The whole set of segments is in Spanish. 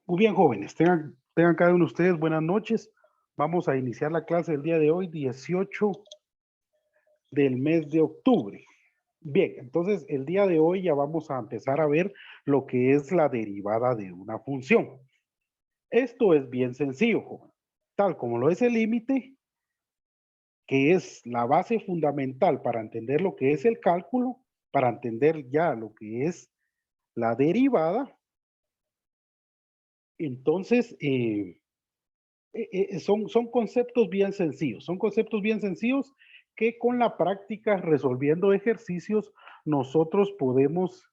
Muy bien, jóvenes, tengan cada uno de ustedes buenas noches. Vamos a iniciar la clase del día de hoy, 18 del mes de octubre. Bien, entonces el día de hoy ya vamos a empezar a ver lo que es la derivada de una función. Esto es bien sencillo, joven. Tal como lo es el límite, que es la base fundamental para entender lo que es el cálculo, para entender ya lo que es la derivada. Entonces, son conceptos bien sencillos, que con la práctica, resolviendo ejercicios, nosotros podemos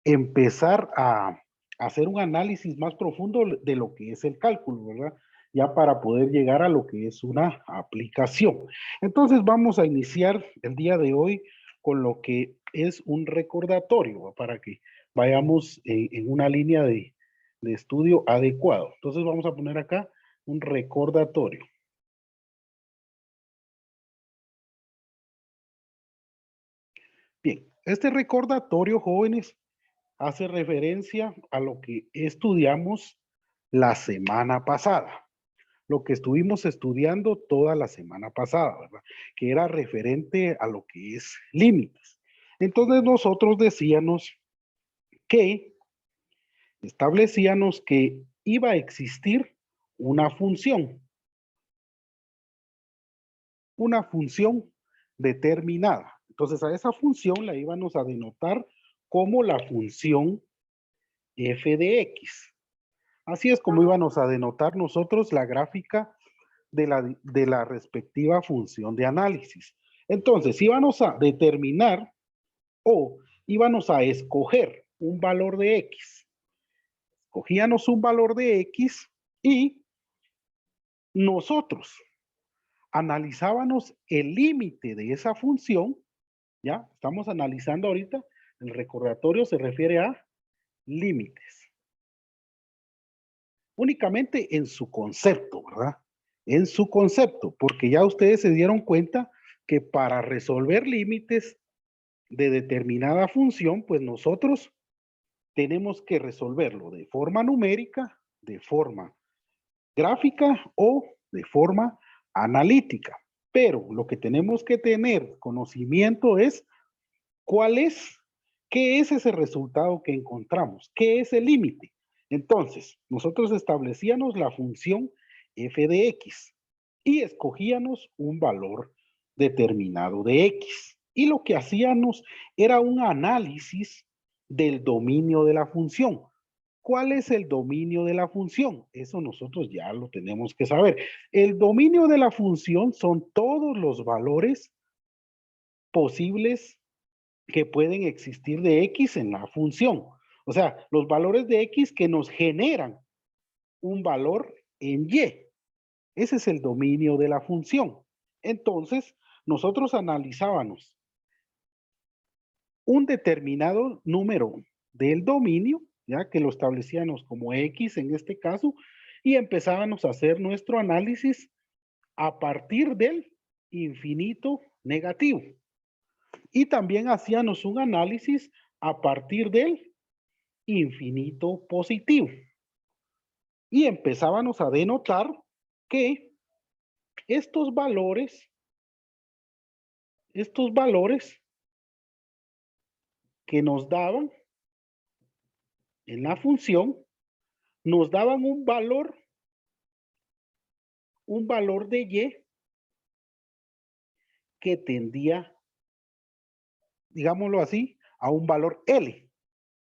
empezar a hacer un análisis más profundo de lo que es el cálculo, ¿verdad? Ya para poder llegar a lo que es una aplicación. Entonces vamos a iniciar el día de hoy con lo que es un recordatorio, para que vayamos en una línea de estudio adecuado. Entonces vamos a poner acá un recordatorio. Bien, este recordatorio, jóvenes, hace referencia a lo que estudiamos la semana pasada, lo que estuvimos estudiando toda la semana pasada, ¿verdad? Que era referente a lo que es límites. Entonces nosotros que establecíamos que iba a existir una función determinada. Entonces a esa función la íbamos a denotar como la función f de x. Así es como íbamos a denotar nosotros la gráfica de la respectiva función de análisis. Entonces, íbamos a determinar o íbamos a escoger un valor de x. Cogíamos un valor de x y nosotros analizábamos el límite de esa función. Ya estamos analizando ahorita, el recordatorio se refiere a límites. Únicamente en su concepto, ¿verdad? En su concepto, porque ya ustedes se dieron cuenta que para resolver límites de determinada función, pues nosotros tenemos que resolverlo de forma numérica, de forma gráfica o de forma analítica. Pero lo que tenemos que tener conocimiento es cuál es, qué es ese resultado que encontramos, qué es el límite. Entonces, nosotros establecíamos la función f de x y escogíamos un valor determinado de x. Y lo que hacíamos era un análisis del dominio de la función. ¿Cuál es el dominio de la función? Eso nosotros ya lo tenemos que saber. El dominio de la función son todos los valores posibles que pueden existir de x en la función. O sea, los valores de x que nos generan un valor en y. Ese es el dominio de la función. Entonces, nosotros analizábamos un determinado número del dominio, ya que lo establecíamos como x en este caso, y empezábamos a hacer nuestro análisis a partir del infinito negativo. Y también hacíamos un análisis a partir del infinito positivo. Y empezábamos a denotar que estos valores que nos daban en la función, nos daban un valor de y que tendía, digámoslo así, a un valor L,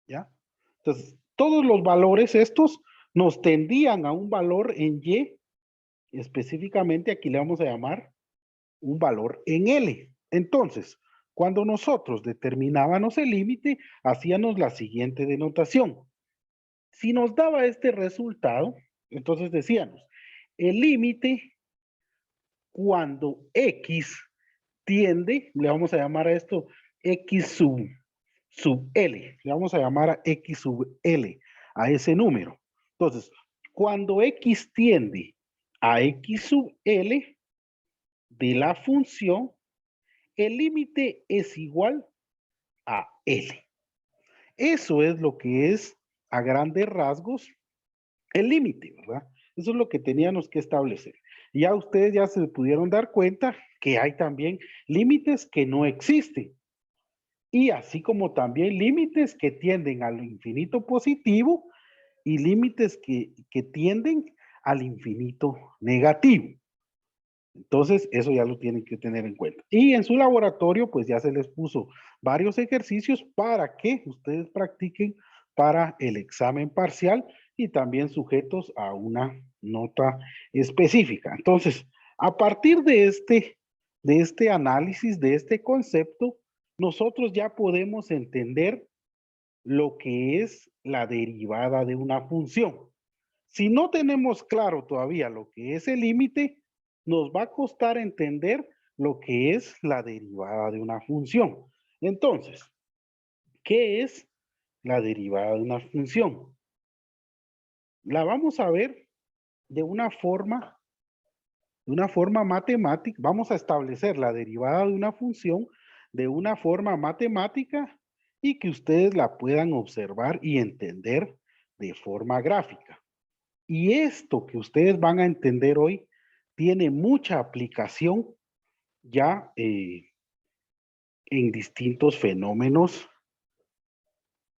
¿ya? Entonces, todos los valores estos nos tendían a un valor en y, específicamente aquí le vamos a llamar un valor en L. Entonces, cuando nosotros determinábamos el límite, hacíamos la siguiente denotación. Si nos daba este resultado, entonces decíamos, el límite cuando x tiende, le vamos a llamar a esto x sub L, le vamos a llamar a x sub L, a ese número. Entonces, cuando x tiende a x sub L de la función, el límite es igual a L. Eso es lo que es a grandes rasgos el límite, ¿verdad? Eso es lo que teníamos que establecer. Ya ustedes ya se pudieron dar cuenta que hay también límites que no existen. Y así como también límites que tienden al infinito positivo y límites que tienden al infinito negativo. Entonces, eso ya lo tienen que tener en cuenta. Y en su laboratorio, pues ya se les puso varios ejercicios para que ustedes practiquen para el examen parcial y también sujetos a una nota específica. Entonces, a partir de este análisis, de este concepto, nosotros ya podemos entender lo que es la derivada de una función. Si no tenemos claro todavía lo que es el límite, nos va a costar entender lo que es la derivada de una función. Entonces, ¿qué es la derivada de una función? La vamos a ver de una forma matemática. Vamos a establecer la derivada de una función de una forma matemática y que ustedes la puedan observar y entender de forma gráfica. Y esto que ustedes van a entender hoy tiene mucha aplicación ya en distintos fenómenos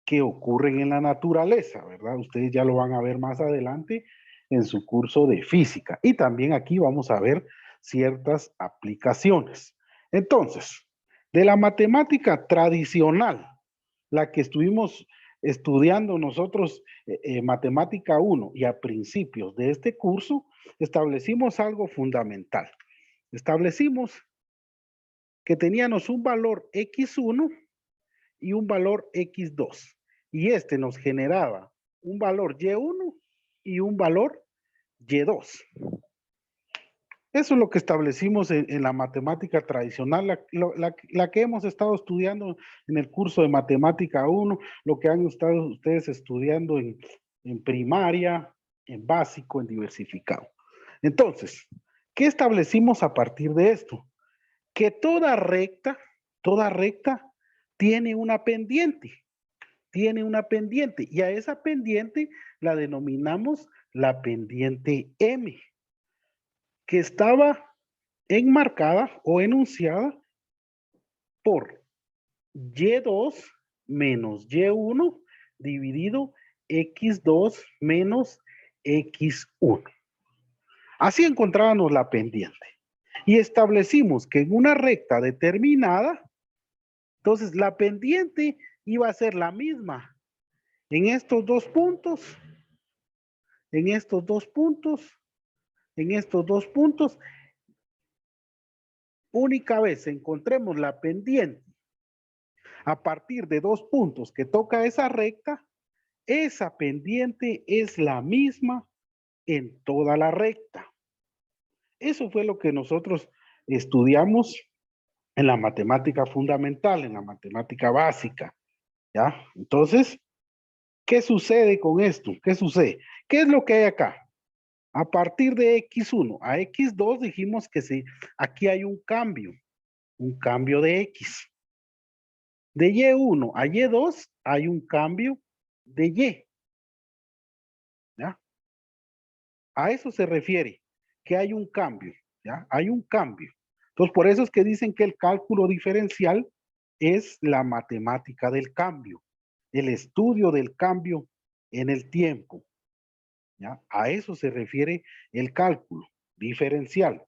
que ocurren en la naturaleza, ¿verdad? Ustedes ya lo van a ver más adelante en su curso de física. Y también aquí vamos a ver ciertas aplicaciones. Entonces, de la matemática tradicional, la que estuvimos estudiando nosotros, matemática 1, y a principios de este curso, establecimos algo fundamental. Establecimos que teníamos un valor x1 y un valor x2. Y este nos generaba un valor y1 y un valor y2. Eso es lo que establecimos en la matemática tradicional, la que hemos estado estudiando en el curso de matemática 1, lo que han estado ustedes estudiando en primaria, en básico, en diversificado. Entonces, ¿qué establecimos a partir de esto? Que toda recta tiene una pendiente, y a esa pendiente la denominamos la pendiente M, que estaba enmarcada o enunciada por y2 menos y1 dividido x2 menos x1. Así encontrábamos la pendiente. Y establecimos que en una recta determinada, entonces la pendiente iba a ser la misma en estos dos puntos, en estos dos puntos, en estos dos puntos. Única vez encontremos la pendiente a partir de dos puntos que toca esa recta, esa pendiente es la misma en toda la recta. Eso fue lo que nosotros estudiamos en la matemática fundamental, en la matemática básica, ¿ya? Entonces, ¿qué sucede con esto? ¿Qué sucede? ¿Qué es lo que hay acá? A partir de x1 a x2 dijimos que sí, aquí hay un cambio de x. De y1 a y2 hay un cambio de y. ¿Ya? A eso se refiere, que hay un cambio, ¿ya? Hay un cambio. Entonces, por eso es que dicen que el cálculo diferencial es la matemática del cambio, el estudio del cambio en el tiempo, ¿ya? A eso se refiere el cálculo diferencial.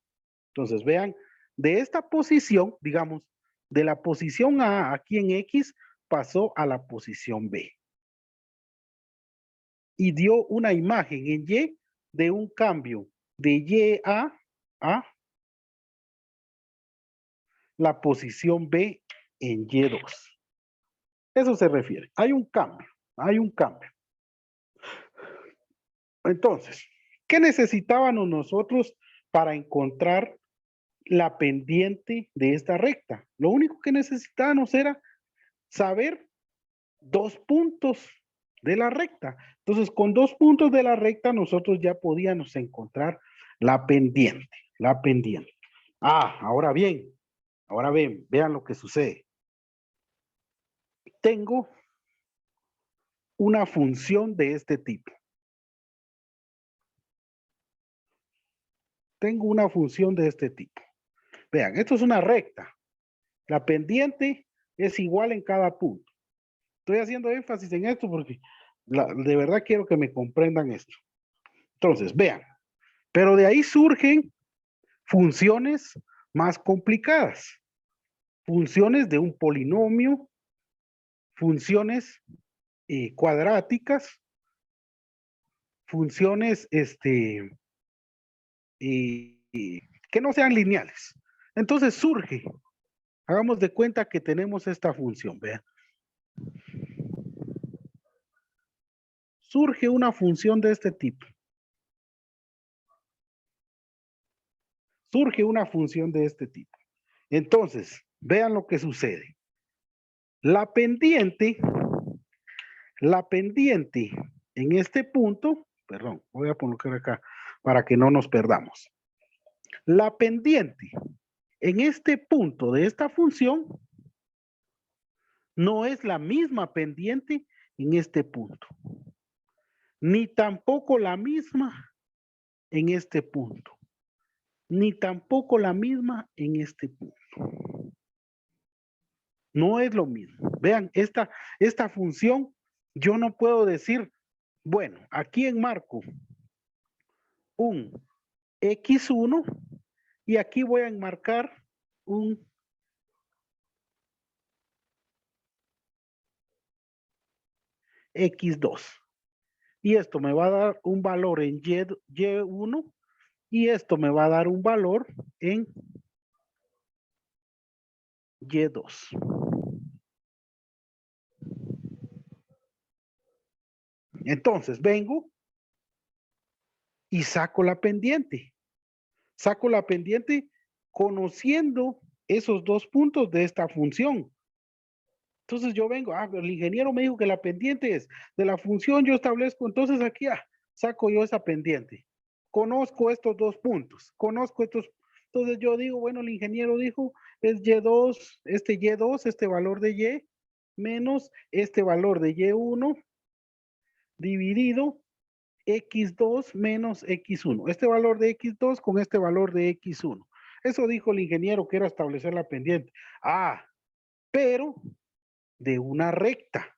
Entonces, vean, de esta posición, digamos, de la posición A aquí en X, pasó a la posición B. Y dio una imagen en Y de un cambio de Y a la posición B en Y2. Eso se refiere. Hay un cambio, hay un cambio. Entonces, ¿qué necesitábamos nosotros para encontrar la pendiente de esta recta? Lo único que necesitábamos era saber dos puntos de la recta. Entonces, con dos puntos de la recta, nosotros ya podíamos encontrar la pendiente, la pendiente. Ahora bien, vean lo que sucede. Tengo una función de este tipo. Tengo una función de este tipo. Vean, esto es una recta. La pendiente es igual en cada punto. Estoy haciendo énfasis en esto porque de verdad quiero que me comprendan esto. Entonces, vean, pero de ahí surgen funciones más complicadas. Funciones de un polinomio, funciones cuadráticas, funciones que no sean lineales. Entonces surge, hagamos de cuenta que tenemos esta función, vean. Surge una función de este tipo. Surge una función de este tipo. Entonces, vean lo que sucede. La pendiente en este punto, perdón, voy a colocar acá para que no nos perdamos. La pendiente en este punto de esta función no es la misma pendiente en este punto, ni tampoco la misma en este punto, ni tampoco la misma en este punto. No es lo mismo. Vean, esta función, yo no puedo decir, bueno, aquí enmarco un X1 y aquí voy a enmarcar un X2. Y esto me va a dar un valor en Y1 y esto me va a dar un valor en Y2. Entonces vengo y saco la pendiente. Saco la pendiente conociendo esos dos puntos de esta función. Entonces yo vengo, el ingeniero me dijo que la pendiente es de la función, yo establezco, entonces aquí saco yo esa pendiente. Conozco estos dos puntos, conozco estos, entonces yo digo, bueno, el ingeniero dijo, es Y2, este valor de Y, menos este valor de Y1, dividido X2 menos X1. Este valor de X2 con este valor de X1. Eso dijo el ingeniero que era establecer la pendiente. Pero de una recta,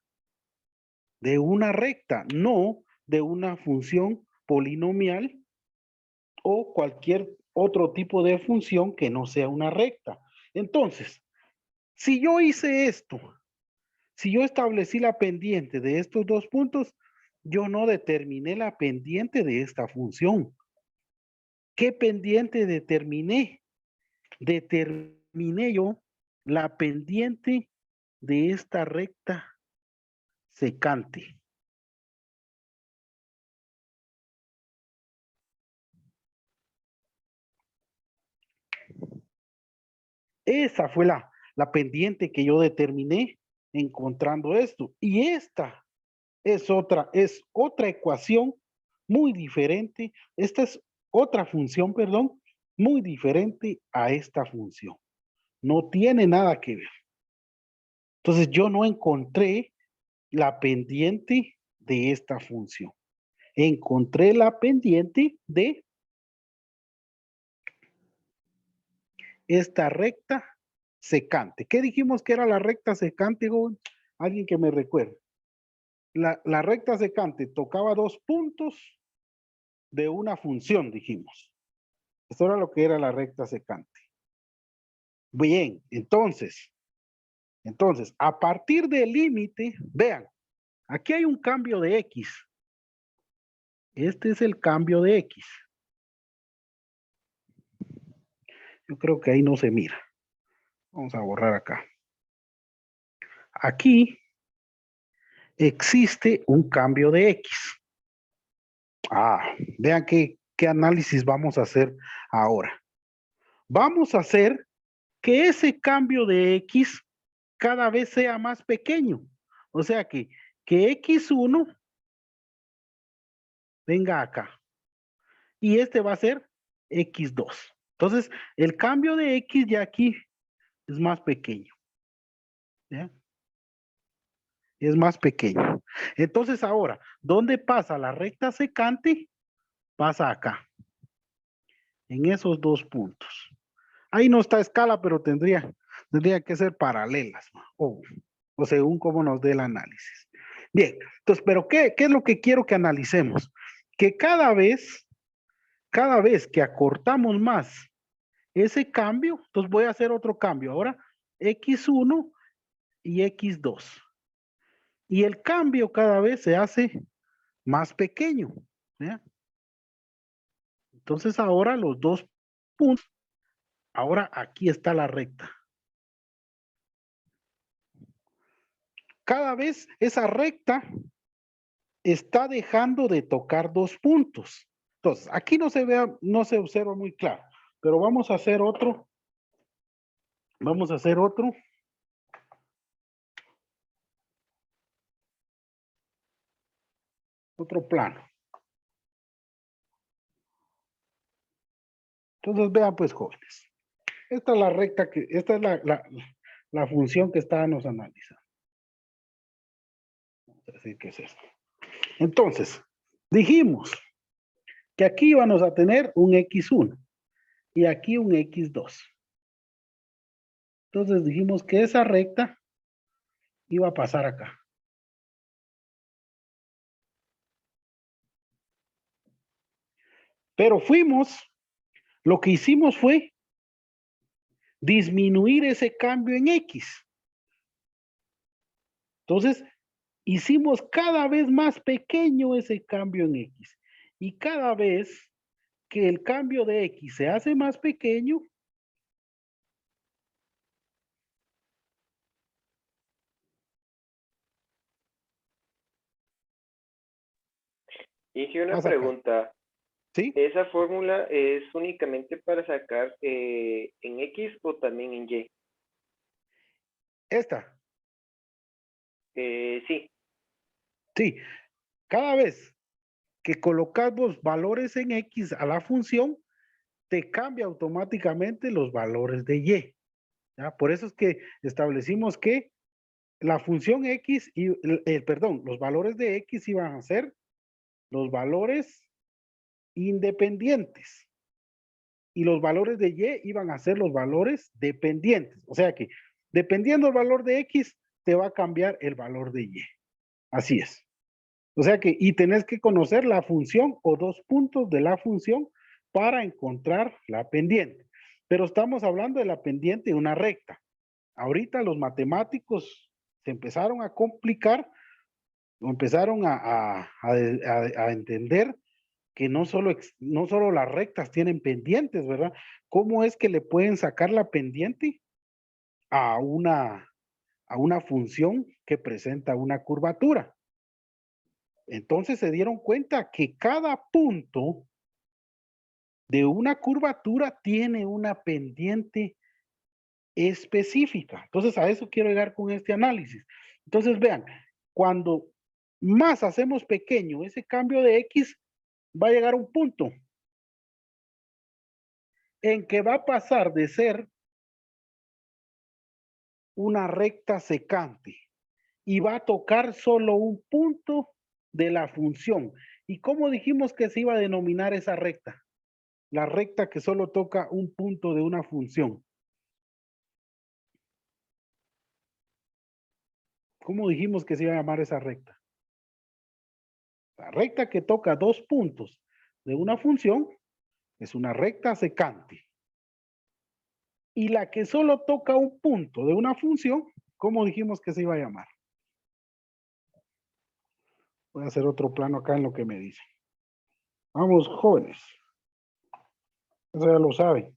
no de una función polinomial o cualquier otro tipo de función que no sea una recta. Entonces, si yo hice esto, si yo establecí la pendiente de estos dos puntos, yo no determiné la pendiente de esta función. ¿Qué pendiente determiné? Determiné yo la pendiente de esta recta secante. Esa fue la pendiente que yo determiné encontrando esto. Y esta es otra ecuación muy diferente. Esta es otra función, perdón, muy diferente a esta función. No tiene nada que ver. Entonces yo no encontré la pendiente de esta función. Encontré la pendiente de esta recta secante. ¿Qué dijimos que era la recta secante, joven? Alguien que me recuerde. La recta secante tocaba dos puntos de una función, dijimos. Esto era lo que era la recta secante. Bien, entonces, a partir del límite, vean, aquí hay un cambio de X. Este es el cambio de X. Yo creo que ahí no se mira. Vamos a borrar acá. Aquí existe un cambio de X. Vean qué análisis vamos a hacer ahora. Vamos a hacer que ese cambio de X cada vez sea más pequeño. O sea que X1 venga acá. Y este va a ser X2. Entonces, el cambio de X ya aquí es más pequeño. ¿Ya? Es más pequeño. Entonces ahora, ¿dónde pasa la recta secante? Pasa acá, en esos dos puntos. Ahí no está escala, pero tendría que ser paralelas, o según cómo nos dé el análisis. Bien, entonces, pero ¿qué es lo que quiero que analicemos? Que cada vez que acortamos más ese cambio, entonces voy a hacer otro cambio. Ahora, X1 y X2. Y el cambio cada vez se hace más pequeño. ¿Ya? Entonces ahora los dos puntos, ahora aquí está la recta. Cada vez esa recta está dejando de tocar dos puntos. Entonces, aquí no se observa muy claro, pero vamos a hacer otro. Vamos a hacer otro. Otro plano. Entonces, vean pues, jóvenes. Esta es la recta esta es la función que estábamos analizando. Vamos a decir que es esto. Entonces, dijimos que aquí íbamos a tener un X1 y aquí un X2. Entonces dijimos que esa recta iba a pasar acá. Pero lo que hicimos fue disminuir ese cambio en X. Entonces, hicimos cada vez más pequeño ese cambio en X. Y cada vez que el cambio de X se hace más pequeño, Hice una vas acá. pregunta. ¿Sí? ¿Esa fórmula es únicamente para sacar en X o también en Y? Esta. Sí. Sí. Cada vez que colocamos valores en X a la función, te cambia automáticamente los valores de Y. ¿Ya? Por eso es que establecimos que la función X, perdón, los valores de X iban a ser los valores independientes y los valores de Y iban a ser los valores dependientes. O sea que dependiendo del valor de X, te va a cambiar el valor de Y. Así es. O sea que, y tenés que conocer la función o dos puntos de la función para encontrar la pendiente. Pero estamos hablando de la pendiente de una recta. Ahorita los matemáticos se empezaron a complicar, empezaron a entender que no solo las rectas tienen pendientes, ¿verdad? ¿Cómo es que le pueden sacar la pendiente a una función que presenta una curvatura? Entonces se dieron cuenta que cada punto de una curvatura tiene una pendiente específica. Entonces a eso quiero llegar con este análisis. Entonces vean, cuando más hacemos pequeño ese cambio de X, va a llegar un punto en que va a pasar de ser una recta secante y va a tocar solo un punto de la función. ¿Y cómo dijimos que se iba a denominar esa recta? La recta que solo toca un punto de una función. ¿Cómo dijimos que se iba a llamar esa recta? La recta que toca dos puntos de una función es una recta secante. Y la que solo toca un punto de una función, ¿cómo dijimos que se iba a llamar? Voy a hacer otro plano acá en lo que me dicen. Vamos, jóvenes. Eso ya lo saben.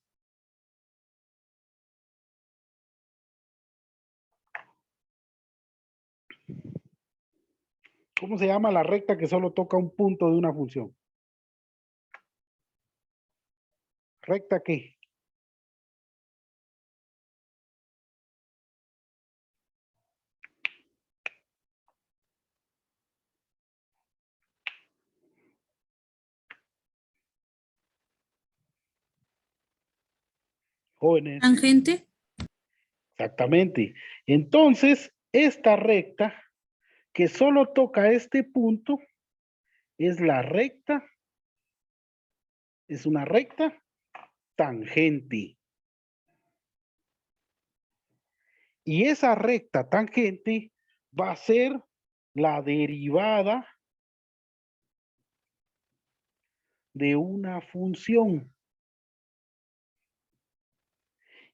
¿Cómo se llama la recta que solo toca un punto de una función? ¿Recta qué? Jóvenes. Tangente. Exactamente. Entonces, esta recta que solo toca este punto es la recta, es una recta tangente. Y esa recta tangente va a ser la derivada de una función.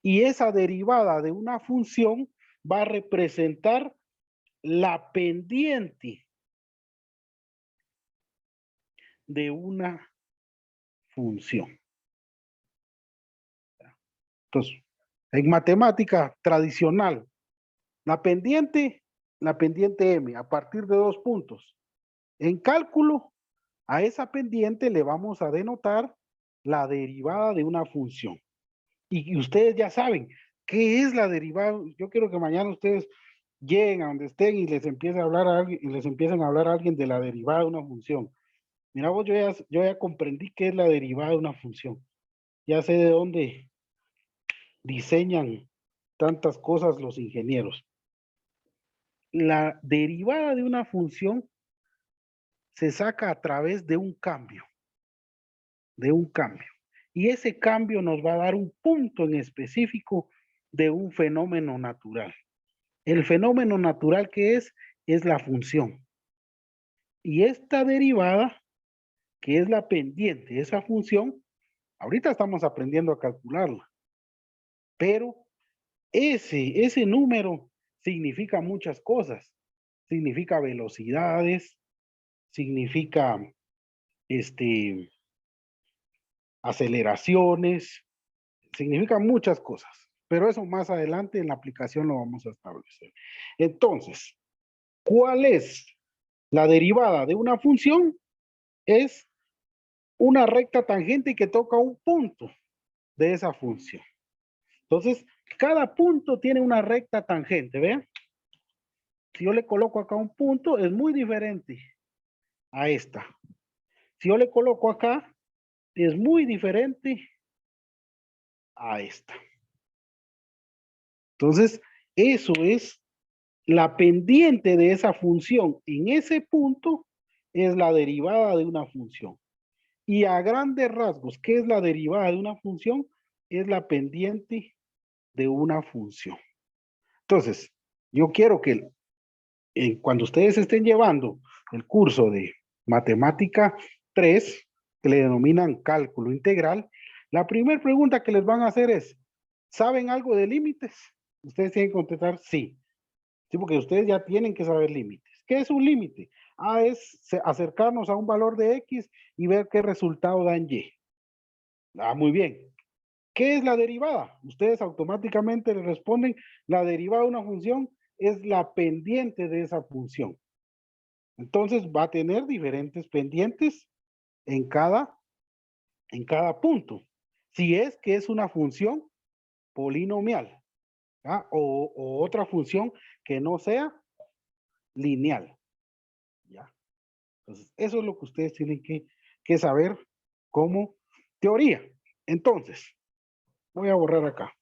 Y esa derivada de una función va a representar la pendiente de una función. Entonces, en matemática tradicional, la pendiente M, a partir de 2 puntos. En cálculo, a esa pendiente le vamos a denotar la derivada de una función. Y ustedes ya saben qué es la derivada. Yo quiero que mañana ustedes lleguen a donde estén y les empiecen a hablar a alguien, y les empiecen a hablar a alguien de la derivada de una función. Mira vos, yo ya comprendí qué es la derivada de una función. Ya sé de dónde diseñan tantas cosas los ingenieros. La derivada de una función se saca a través de un cambio, Y ese cambio nos va a dar un punto en específico de un fenómeno natural. El fenómeno natural que es la función. Y esta derivada, que es la pendiente de esa función, ahorita estamos aprendiendo a calcularla, pero ese número significa muchas cosas. Significa velocidades, significa aceleraciones, significa muchas cosas, pero eso más adelante en la aplicación lo vamos a establecer. Entonces, ¿cuál es la derivada de una función? Es una recta tangente que toca un punto de esa función. Entonces, cada punto tiene una recta tangente, ¿vean? Si yo le coloco acá un punto, es muy diferente a esta. Si yo le coloco acá, es muy diferente a esta. Entonces, eso es la pendiente de esa función. En ese punto es la derivada de una función. Y a grandes rasgos, ¿qué es la derivada de una función? Es la pendiente de una función. Entonces, yo quiero que cuando ustedes estén llevando el curso de matemática 3, que le denominan cálculo integral, la primera pregunta que les van a hacer es, ¿saben algo de límites? Ustedes tienen que contestar sí. Sí, porque ustedes ya tienen que saber límites. ¿Qué es un límite? Es acercarnos a un valor de X y ver qué resultado da en Y. Muy bien. ¿Qué es la derivada? Ustedes automáticamente le responden, la derivada de una función es la pendiente de esa función. Entonces va a tener diferentes pendientes en cada punto. Si es que es una función polinomial, o otra función que no sea lineal. ¿Ya? Entonces, eso es lo que ustedes tienen que saber como teoría. Entonces, voy a borrar acá.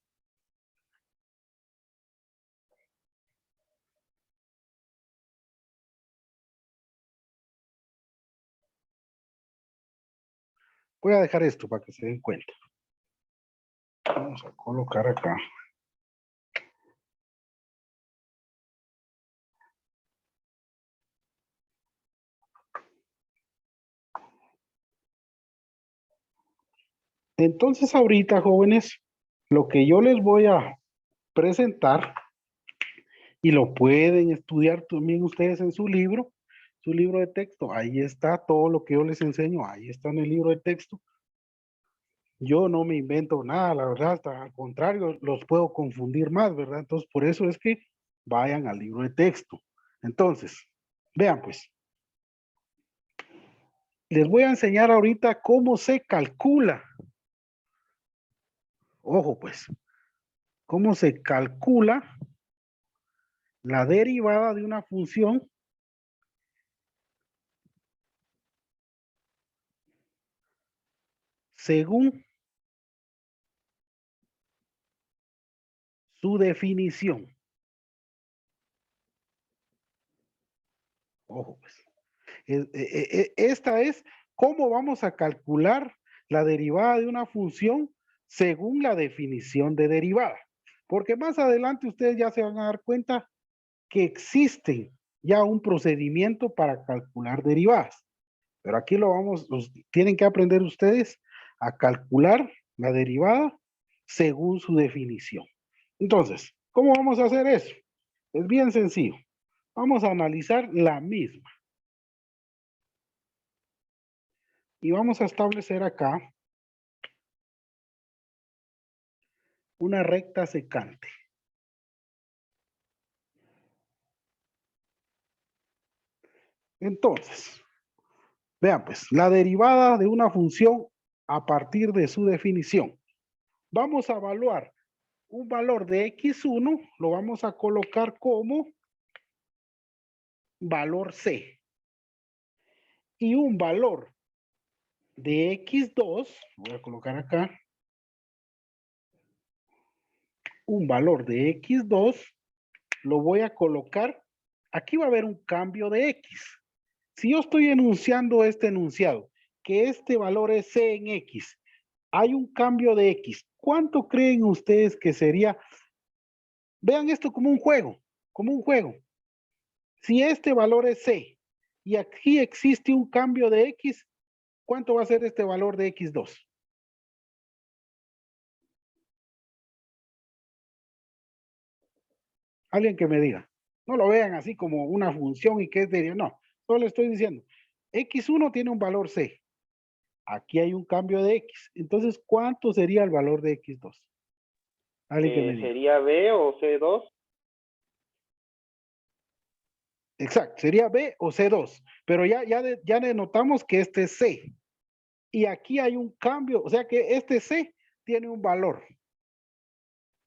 Voy a dejar esto para que se den cuenta. Vamos a colocar acá. Entonces, ahorita, jóvenes, lo que yo les voy a presentar, y lo pueden estudiar también ustedes en su libro de texto, ahí está todo lo que yo les enseño, ahí está en el libro de texto. Yo no me invento nada, la verdad, hasta al contrario, los puedo confundir más, ¿verdad? Entonces, por eso es que vayan al libro de texto. Entonces, vean pues, les voy a enseñar ahorita cómo se calcula. Ojo pues, cómo se calcula la derivada de una función según su definición. Ojo, pues. Esta es cómo vamos a calcular la derivada de una función según la definición de derivada. Porque más adelante ustedes ya se van a dar cuenta que existe ya un procedimiento para calcular derivadas. Pero aquí tienen que aprender ustedes a calcular la derivada según su definición. Entonces, ¿cómo vamos a hacer eso? Es bien sencillo. Vamos a analizar la misma. Y vamos a establecer acá una recta secante. Entonces, vean pues, la derivada de una función a partir de su definición. Vamos a evaluar un valor de x1, lo vamos a colocar como valor c. Y un valor de x2, voy a colocar acá, un valor de x2, lo voy a colocar, aquí va a haber un cambio de x. Si yo estoy enunciando este enunciado, que este valor es c en x, hay un cambio de x, ¿cuánto creen ustedes que sería? Vean esto como un juego, como un juego. Si este valor es c y aquí existe un cambio de x, ¿cuánto va a ser este valor de x2? Alguien que me diga. No lo vean así como una función y que es de... No, solo estoy diciendo. x1 tiene un valor c. Aquí hay un cambio de x. Entonces, ¿cuánto sería el valor de x2? Alguien que me diga. ¿Sería B o C2? Exacto, sería B o C2. Pero ya denotamos que este es C. Y aquí hay un cambio, o sea que este C tiene un valor.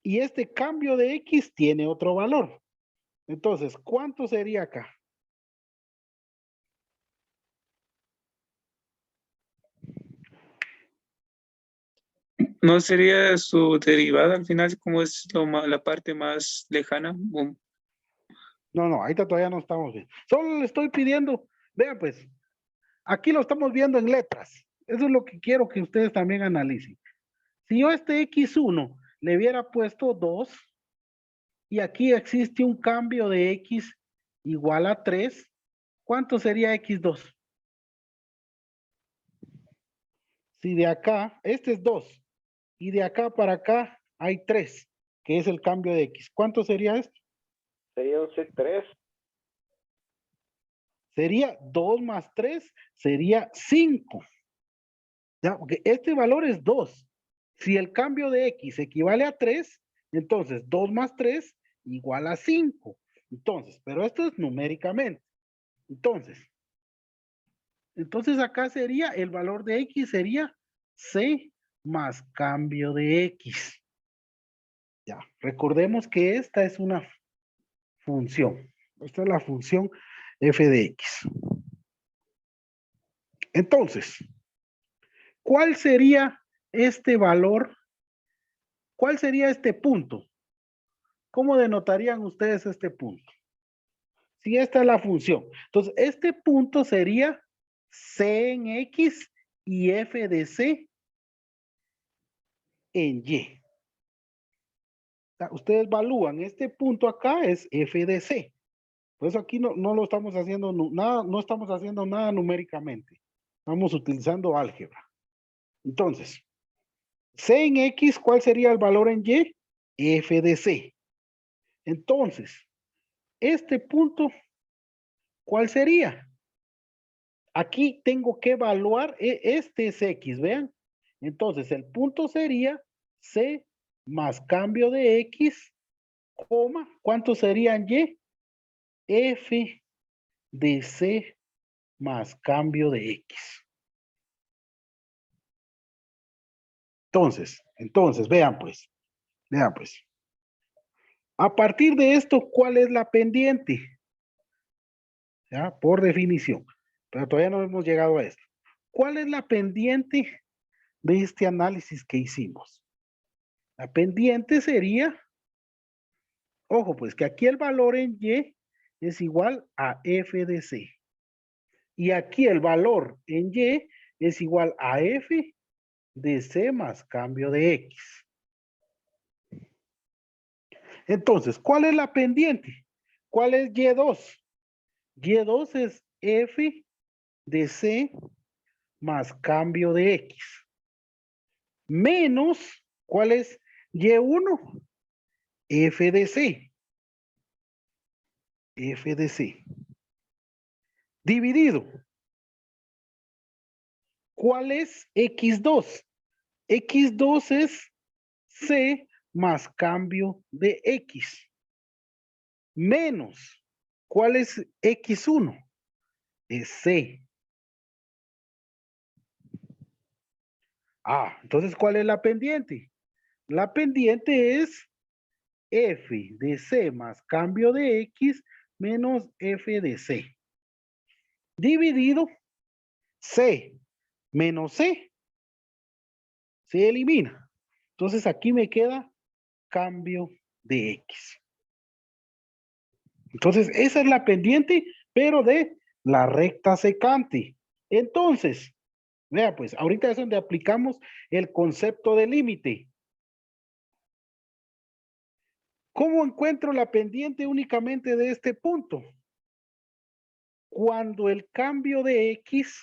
Y este cambio de X tiene otro valor. Entonces, ¿cuánto sería acá? ¿No sería su derivada al final como es la parte más lejana? No, ahorita todavía no estamos bien. Solo le estoy pidiendo, vean pues, aquí lo estamos viendo en letras. Eso es lo que quiero que ustedes también analicen. Si yo este X1 le hubiera puesto 2 y aquí existe un cambio de X igual a 3, ¿cuánto sería X2? Si de acá, este es 2 y de acá para acá hay 3, que es el cambio de X. ¿Cuánto sería esto? Sería un C3. Sería 2 más 3, sería 5. ¿Ya? Porque este valor es 2. Si el cambio de X equivale a 3, entonces 2 más 3 igual a 5. Entonces, pero esto es numéricamente. Entonces acá sería, el valor de X sería C más cambio de X. Ya, recordemos que esta es una función. Esta es la función f de x. Entonces, ¿cuál sería este valor? ¿Cuál sería este punto? ¿Cómo denotarían ustedes este punto? Si esta es la función. Entonces, este punto sería c en x y f de c en y. O sea, ustedes evalúan, este punto acá es f de c. Por eso aquí no lo estamos haciendo nada, no estamos haciendo nada numéricamente. Estamos utilizando álgebra. Entonces, C en X, ¿cuál sería el valor en Y? F de C. Entonces, este punto, ¿cuál sería? Aquí tengo que evaluar, este es X, vean. Entonces, el punto sería C más cambio de X, coma, ¿cuánto sería en Y? F de C más cambio de X. Entonces, vean pues. A partir de esto, ¿cuál es la pendiente? ¿Ya? Por definición. Pero todavía no hemos llegado a esto. ¿Cuál es la pendiente de este análisis que hicimos? La pendiente sería, ojo, pues que aquí el valor en Y es igual a f de c. Y aquí el valor en Y es igual a F de C más cambio de X. Entonces, ¿cuál es la pendiente? ¿Cuál es Y2? Y2 es F de C más cambio de X. Menos, ¿cuál es Y1? F de C. F de C. Dividido. ¿Cuál es X2? X2 es C más cambio de X. Menos, ¿cuál es X1? Es C. Entonces, ¿cuál es la pendiente? La pendiente es F de C más cambio de X menos F de C. Dividido C menos C. Se elimina. Entonces, aquí me queda cambio de X. Entonces, esa es la pendiente, pero de la recta secante. Entonces, vea pues, ahorita es donde aplicamos el concepto de límite. ¿Cómo encuentro la pendiente únicamente de este punto? Cuando el cambio de X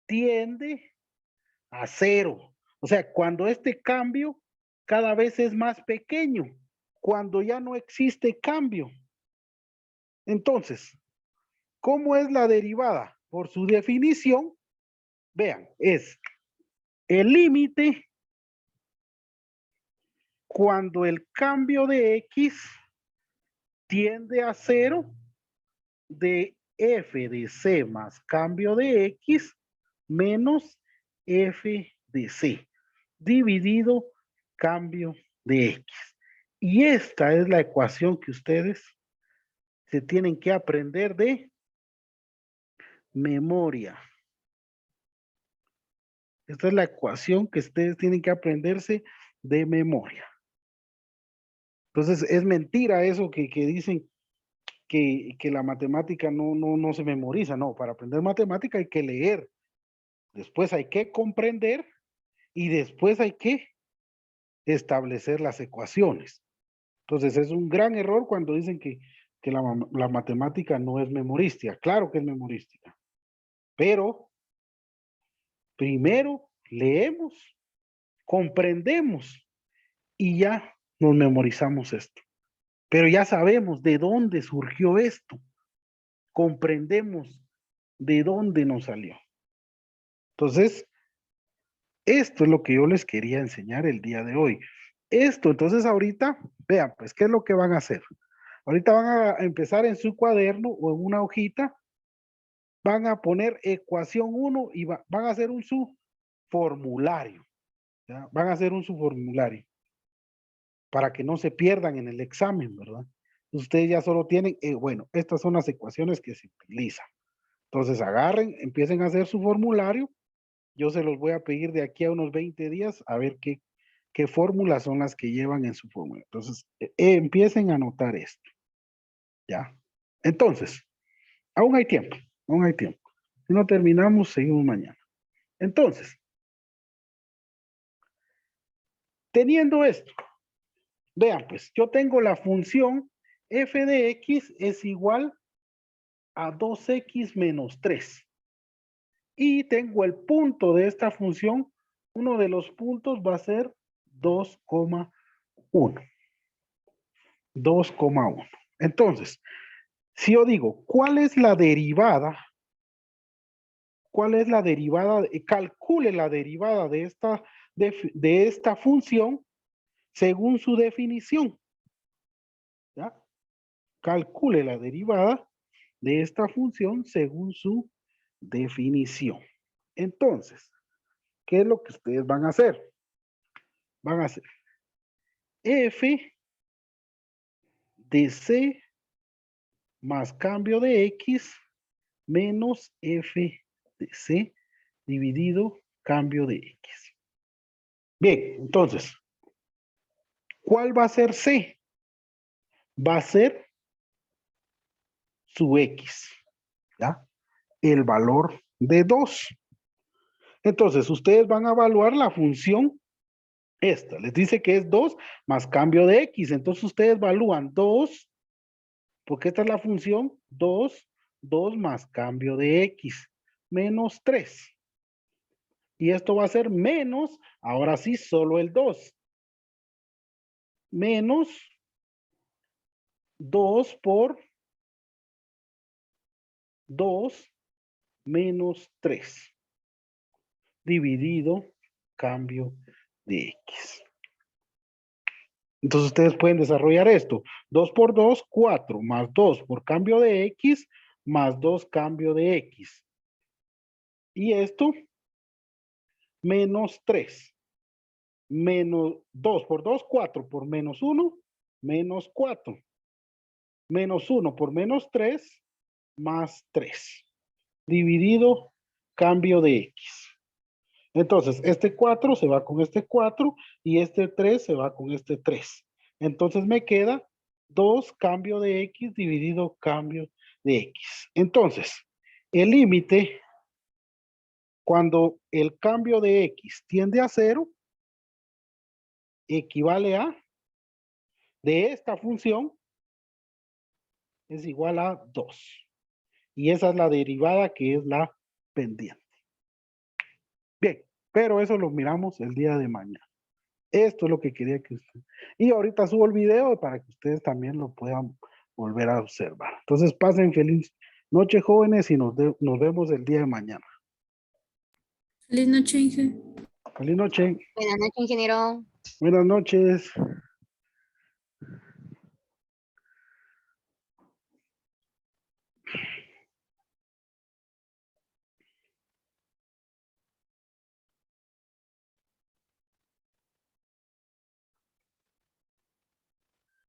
tiende a 0. O sea, cuando este cambio cada vez es más pequeño, cuando ya no existe cambio. Entonces, ¿cómo es la derivada? Por su definición, vean, es el límite cuando el cambio de X tiende a 0 de F de C más cambio de X menos F de C dividido cambio de X. Y esta es la ecuación que ustedes se tienen que aprender de memoria. Esta es la ecuación que ustedes tienen que aprenderse de memoria. Entonces, es mentira eso que dicen que la matemática no se memoriza. No, para aprender matemática hay que leer. Después hay que comprender y después hay que establecer las ecuaciones. Entonces, es un gran error cuando dicen que la matemática no es memorística. Claro que es memorística. Pero primero leemos, comprendemos y ya nos memorizamos esto. Pero ya sabemos de dónde surgió esto. Comprendemos de dónde nos salió. Entonces, esto es lo que yo les quería enseñar el día de hoy. Esto, entonces ahorita, vean, pues, ¿qué es lo que van a hacer? Ahorita van a empezar en su cuaderno o en una hojita, van a poner ecuación 1 y van a hacer un su formulario. ¿Ya? Van a hacer un su formulario para que no se pierdan en el examen, ¿verdad? Ustedes ya solo tienen, bueno, estas son las ecuaciones que se utilizan. Entonces agarren, empiecen a hacer su formulario. Yo se los voy a pedir de aquí a unos 20 días a ver qué fórmulas son las que llevan en su fórmula. Entonces, empiecen a anotar esto. ¿Ya? Entonces, aún hay tiempo, aún hay tiempo. Si no terminamos, seguimos mañana. Entonces, teniendo esto, vean pues, yo tengo la función f de x es igual a 2x menos 3. Y tengo el punto de esta función, uno de los puntos va a ser 2,1. 2,1. Entonces, si yo digo, ¿cuál es la derivada? ¿Cuál es la derivada? Calcule la derivada de esta función según su definición. ¿Ya? Calcule la derivada de esta función según su definición. Entonces, ¿qué es lo que ustedes van a hacer? Van a hacer f de c más cambio de x menos f de c dividido cambio de x. Bien, entonces, ¿cuál va a ser c? Va a ser su x. ¿ya? El valor de 2. Entonces, ustedes van a evaluar la función esta. Les dice que es 2 más cambio de X. Entonces, ustedes evalúan 2, porque esta es la función 2 más cambio de X, menos 3. Y esto va a ser menos, ahora sí, solo el 2. Menos 2 por 2 menos 3. Dividido cambio de X. Entonces ustedes pueden desarrollar esto. 2 por 2, 4, más 2 por cambio de X, más 2 cambio de X. Y esto, menos 3. Menos 2 por 2, 4 por menos 1, menos 4. Menos 1 por menos 3, más 3. Dividido cambio de X. Entonces, este 4 se va con este 4 y este 3 se va con este 3. Entonces me queda 2 cambio de X dividido cambio de X. Entonces, el límite, cuando el cambio de X tiende a 0, equivale a, de esta función, es igual a 2. Y esa es la derivada que es la pendiente. Bien, pero eso lo miramos el día de mañana. Esto es lo que quería que usted... Y ahorita subo el video para que ustedes también lo puedan volver a observar. Entonces pasen feliz noche, jóvenes, y nos vemos el día de mañana. Feliz noche, Inge. Feliz noche. Buenas noches, ingeniero. Buenas noches.